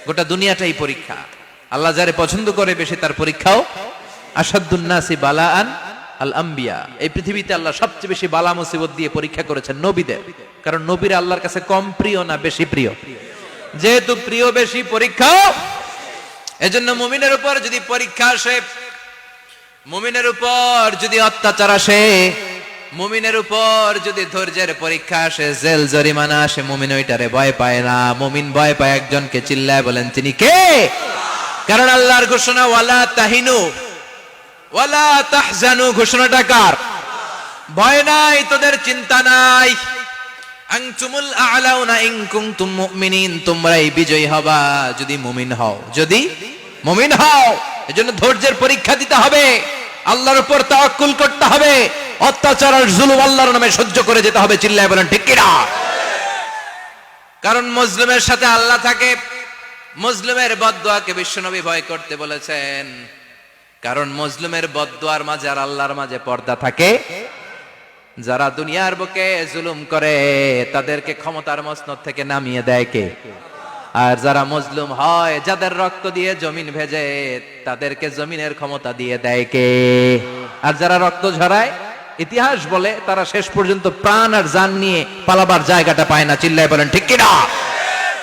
গোটা দুনিয়াটাই পরীক্ষা। আল্লাহ যারে পছন্দ করে বেশি তার পরীক্ষাও। আসাদুন নাসি বালাআন আল আম্বিয়া, এই পৃথিবীতে আল্লাহ সবচেয়ে বেশি বালা মুসিবত দিয়ে পরীক্ষা করেছেন নবীদের। কারণ নবীরা আল্লাহর কাছে কম প্রিয় না বেশি প্রিয়? যেহেতু প্রিয় বেশি, পরীক্ষাও। এজন্য মুমিনের উপর যদি পরীক্ষা আসে, মুমিনের উপর যদি অত্যাচার আসে, মুমিনের উপর যদি ধৈর্যের পরীক্ষা আসে, জেল জরিমানা আসে, মুমিন ওইটারে ভয় পায় না। মুমিন ভয় পায় একজনকে, চিল্লায় বলেন তিনি কে? কারণ আল্লাহর ঘোষণা ওয়ালা তাহিনু ওয়ালা তাহজানু, ঘোষণাটা কার? ভয় নাই, তোদের চিন্তা নাই। আনতুমুল আ'লাউনা ইন কুনতুম মুমিনিন, তোমরাই বিজয়ী হবা যদি মুমিন হও, যদি মুমিন হও। এজন্য ধৈর্যের পরীক্ষা দিতে হবে, আল্লাহর উপর তাওয়াক্কুল করতে হবে, অত্যাচার আর জুলুম আল্লাহর নামে সহ্য করে যেতে হবে। চিল্লায় বলেন ঠিক কি না? কারণ মজলুমের সাথে আল্লাহ থাকে। মজলুমের বদদুয়াকে বিশ্বনবী ভয় করতে বলেছেন, কারণ মজলুমের বদদুয়ার মাঝে আর আল্লাহর মাঝে পর্দা থাকে। যারা দুনিয়ার বুকে জুলুম করে তাদেরকে ক্ষমতার মসনদ থেকে নামিয়ে দেয় কে? আর যারা মজলুম হয়, যাদের রক্ত দিয়ে জমিন ভেজে, তাদেরকে জমিনের ক্ষমতা দিয়ে দেয় কে? আর যারা রক্ত ঝরায়, ইতিহাস বলে তারা শেষ পর্যন্ত প্রাণ আর জান নিয়ে পালাবার জায়গাটা পায় না। চিল্লায় বলেন ঠিক কিনা?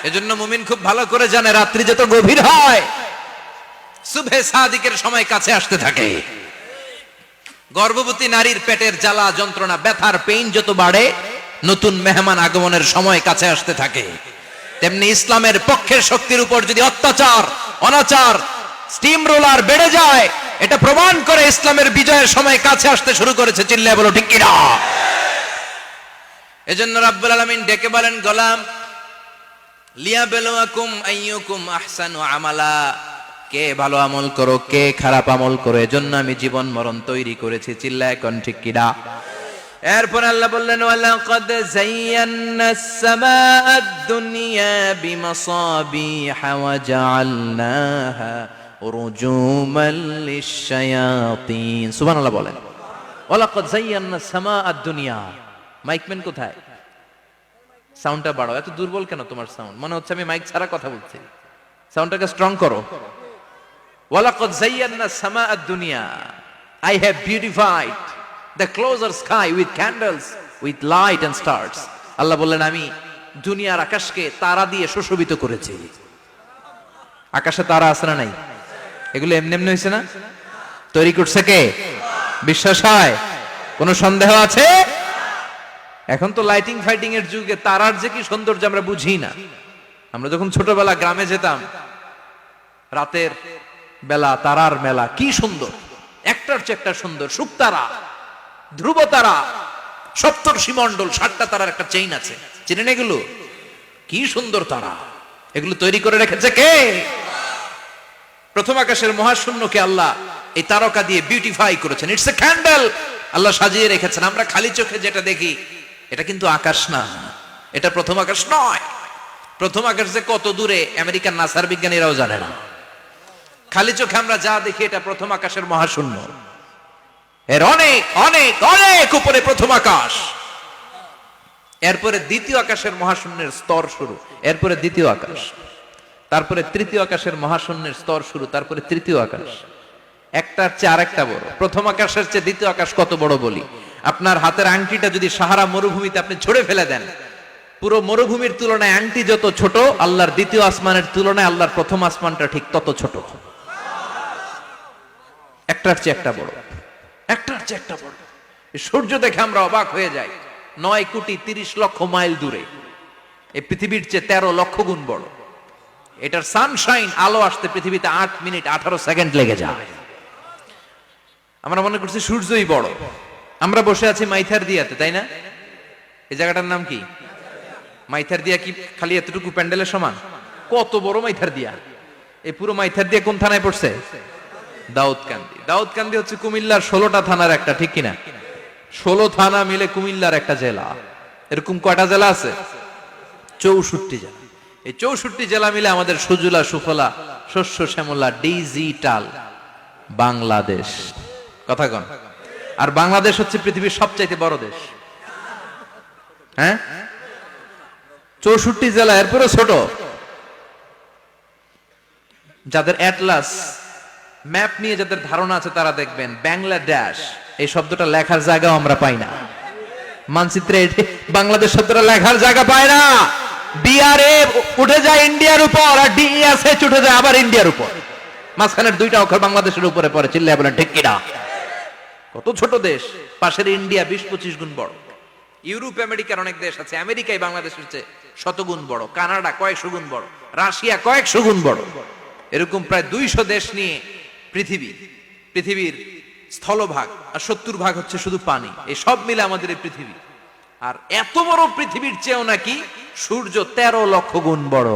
এজন্য মুমিন খুব ভালো করে জানে, রাত্রি যত গভীর হয়, সুবহে সাদিকের সময় কাছে আসতে থাকে। গর্ভবতী নারীর পেটের জ্বালা যন্ত্রণা, ব্যথার পেইন যত বাড়ে, নতুন মেহমান আগমনের সময় কাছে আসতে থাকে। তেমনি ইসলামের পক্ষের শক্তির উপর যদি অত্যাচার, অনাচার, স্টিম রোলার বেড়ে যায়, এটা প্রমাণ করে ইসলামের বিজয়ের সময় কাছে আসতে শুরু করেছে। চিল্লায় বলো ঠিক কিনা? এজন্য রাব্বুল আলামিন ডেকে বলেন, গোলাম লিয়াবলুয়াকুম আইয়ুকুম আহসানু আমালা, কে ভালো আমল করো, কে খারাপ আমল করো, এজন্য আমি জীবন মরণ তৈরি করেছি। চিল্লায় কোন ঠিক কিনা? এরপর আল্লাহ বললেন, ওয়ালাকাদ যায়্যানাস সামাআদ দুনিয়া বিমাসাবিহা ওয়া জাআলনাহা রুজুমান লিশ-শায়াতিন। সুবহানাল্লাহ বলেন। ওয়ালাকাদ যায়্যানাস সামাআদ দুনিয়া। মাইকম্যান কোথায়? সাউন্ডটা বাড়াও। এত দুর্বল কেন তোমার সাউন্ড? মনে হচ্ছে আমি মাইক ছাড়া কথা বলছি। সাউন্ডটাকে স্ট্রং করো। ওয়ালাকাদ যায়্যানাস সামাআদ দুনিয়া, I have beautified the closer sky with candles, with light and stars. আল্লাহ বললেন, আমি দুনিয়ার আকাশকে তারা দিয়ে সুশোভিত করেছি। আকাশে তারা আছে না নাই? এগুলো এমনি এমনি হয়েছে না? তৈরি করছে কে? বিশ্বাস হয়? কোনো সন্দেহ আছে? এখন তো লাইটিং ফাইটিং এর যুগে তারার যে কি সৌন্দর্য আমরা বুঝি না। আমরা যখন ছোটবেলা গ্রামে যেতাম, রাতের বেলা তারার মেলা, কি সুন্দর, একটার চেয়ে একটা সুন্দর। শুকতারা, ধ্রুব তারা, সপ্তর্ষি মণ্ডল, 7টা তারার একটা চেইন আছে, চিনেন এগুলো? কি সুন্দর তারা! এগুলো তৈরি করে রেখেছে কে? প্রথম আকাশের মহাশূন্যকে আল্লাহ এই তারকা দিয়ে বিউটিফাই করেছেন। ইটস এ ক্যান্ডেল, আল্লাহ সাজিয়ে রেখেছেন। আমরা খালি চোখে যেটা দেখি, এটা কিন্তু আকাশ না, এটা প্রথম আকাশ নয়। প্রথম আকাশ যে কত দূরে আমেরিকার নাসার বিজ্ঞানীরাও জানে না। খালি চোখে আমরা যা দেখি, এটা প্রথম আকাশের মহাশূন্য। এর অনেক অনেক অনেক উপরে প্রথম আকাশ। এরপরে দ্বিতীয় আকাশের মহাশূন্যের স্তর শুরু, এরপরে দ্বিতীয় আকাশ, তারপরে তৃতীয় আকাশের মহাশূন্যের স্তর শুরু, তারপরে তৃতীয় আকাশ। একটার চেয়ে আরেকটা বড়। প্রথম আকাশের চেয়ে দ্বিতীয় আকাশ কত বড় বলি? আপনার হাতের আংটিটা যদি সাহারা মরুভূমিতে আপনি ছুঁড়ে ফেলে দেন, পুরো মরুভূমির তুলনায় আংটি যত ছোট, আল্লাহর দ্বিতীয় আসমানের তুলনায় আল্লাহর প্রথম আসমানটা ঠিক তত ছোট। একটার চেয়ে একটা বড়, একটার চেয়ে একটা বড়। সূর্য দেখে আমরা অবাক হয়ে যাই। 9,30,00,000 মাইল দূরে, এই পৃথিবীর চেয়ে 13 লক্ষ গুণ বড়। এটার সানশাইন, আলো আসতে পৃথিবীতে 8 মিনিট 18 সেকেন্ড লেগে যায়। আমরা মনে করছি সূর্যই বড়। আমরা বসে আছি মাইথার দিয়াতে, তাই না? এই জায়গাটার নাম কি? মাইথার দিয়া। কি খালি এতটুকু প্যান্ডেলের সমান? কত বড় মাইথার দিয়া! এই পুরো মাইথার দিয়া কোন থানায় পড়ছে? দাউদকান্দি। দাউদকান্দি হচ্ছে কুমিল্লার 16টা থানার একটা, ঠিক কিনা? 16 থানা মিলে কুমিল্লার একটা জেলা। এরকম কয়টা জেলা আছে? 64 জেলা। এই 64 জেলা মিলে আমাদের সুজলা সুফলা শস্য শ্যামলা ডিজিটাল বাংলাদেশ। কথা কন। আর বাংলাদেশ হচ্ছে পৃথিবীর সবচাইতে বড় দেশ। হ্যাঁ, 64 জেলা, এরপরে ছোট। যাদের অ্যাটলাস ম্যাপ নিয়ে যাদের ধারণা আছে তারা দেখবেন বাংলাদেশ এই শব্দটা লেখার জায়গাও আমরা পাই না। মানচিত্রে বাংলাদেশ শব্দটা লেখার জায়গা পায় না। ডিআরএ উঠে যায় ইন্ডিয়ার উপর, আর ডিএসএ উঠে যায় আবার ইন্ডিয়ার উপর। মাঝখানের দুইটা অক্ষর বাংলাদেশের উপরে পড়ে। চিল্লায় বলেন ঠিক কিনা? কত ছোট দেশ, পাশের ইন্ডিয়া 20-25 গুণ বড়। ইউরোপ আমেরিকার অনেক দেশ আছে, আমেরিকায় বাংলাদেশের চেয়ে শতগুণ বড়, কানাডা কয়েকশো গুণ বড়, রাশিয়া কয়েকশো গুণ বড়। এরকম প্রায় 200 দেশ নিয়ে পৃথিবীর স্থলভাগ, আর 70% হচ্ছে শুধু পানি। এই সব মিলে আমাদের এই পৃথিবী। আর এত বড় পৃথিবীর চেয়েও নাকি সূর্য 13 লক্ষ গুণ বড়।